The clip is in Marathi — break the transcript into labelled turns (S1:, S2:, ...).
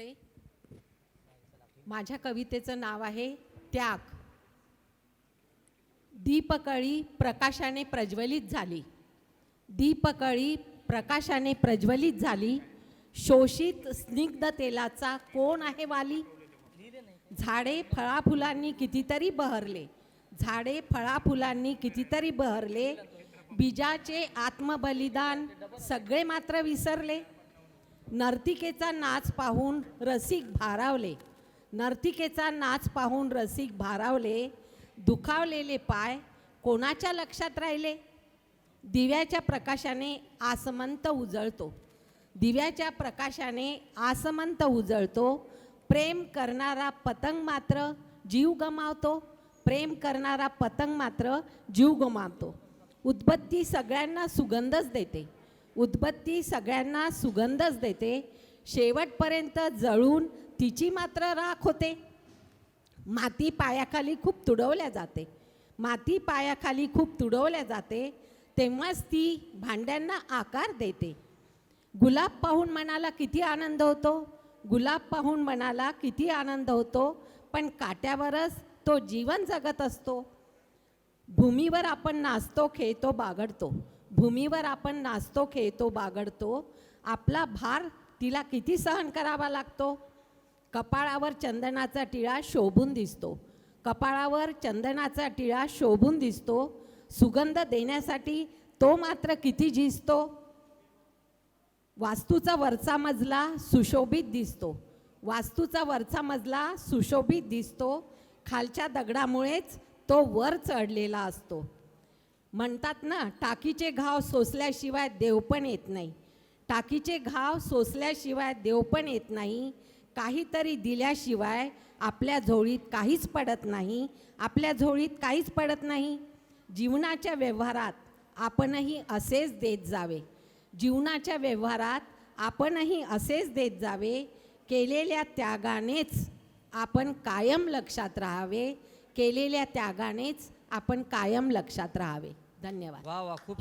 S1: नमस्ते. माझ्या कवितेचं नाव आहे त्याग. दीपकळी प्रकाशाने प्रज्वलित झाली, दीपकळी प्रकाशाने प्रज्वलित झाली, शोषित स्निग्ध तेलाचा कोण आहे वाली. झाडे फळाफुलांनी कितीतरी बहरले, झाडे फळाफुलांनी कितीतरी बहरले, बीजाचे आत्मबलिदान सगळे मात्र विसरले. नर्तिकेचा नाच पाहून रसिक भारावले, नर्तिकेचा नाच पाहून रसिक भारावले, दुखावलेले पाय कोणाच्या लक्षात राहिले. दिव्याच्या प्रकाशाने आसमंत उजळतो, दिव्याच्या प्रकाशाने आसमंत उजळतो, प्रेम करणारा पतंग मात्र जीव गमावतो, प्रेम करणारा पतंग मात्र जीव गमावतो. उदबत्ती सगळ्यांना सुगंधच देते, उदबत्ती सगळ्यांना सुगंधच देते, शेवटपर्यंत जळून तिची मात्र राख होते. माती पायाखाली खूप तुडवल्या जाते, माती पायाखाली खूप तुडवल्या जाते, तेव्हाच ती भांड्यांना आकार देते. गुलाब पाहून मनाला किती आनंद होतो, गुलाब पाहून मनाला किती आनंद होतो, पण काट्यावरच तो जीवन जगत असतो. भूमीवर आपण नाचतो खेळतो बागडतो, भूमीवर आपण नाचतो खेळतो बागडतो, आपला भार तिला किती सहन करावा लागतो. कपाळावर चंदनाचा टिळा शोभून दिसतो, कपाळावर चंदनाचा टिळा शोभून दिसतो, सुगंध देण्यासाठी तो मात्र किती झिजतो. वास्तूचा वरचा मजला सुशोभित दिसतो, वास्तूचा वरचा मजला सुशोभित दिसतो, खालच्या दगडामुळेच तो वर चढलेला असतो. म्हणतात ना, टाकीचे घाव सोसल्याशिवाय देव पण येत नाही, टाकीचे घाव सोसल्याशिवाय देव पण येत नाही, काहीतरी दिल्याशिवाय आपल्या झोळीत काहीच पडत नाही, आपल्या झोळीत काहीच पडत नाही. जीवनाच्या व्यवहारात आपणही असेच देत जावे, जीवनाच्या व्यवहारात आपणही असेच देत जावे, केलेल्या त्यागानेच आपण कायम लक्षात राहावे, केलेल्या त्यागानेच आपण कायम लक्षात राहावे. धन्यवाद.
S2: वा वा, खूप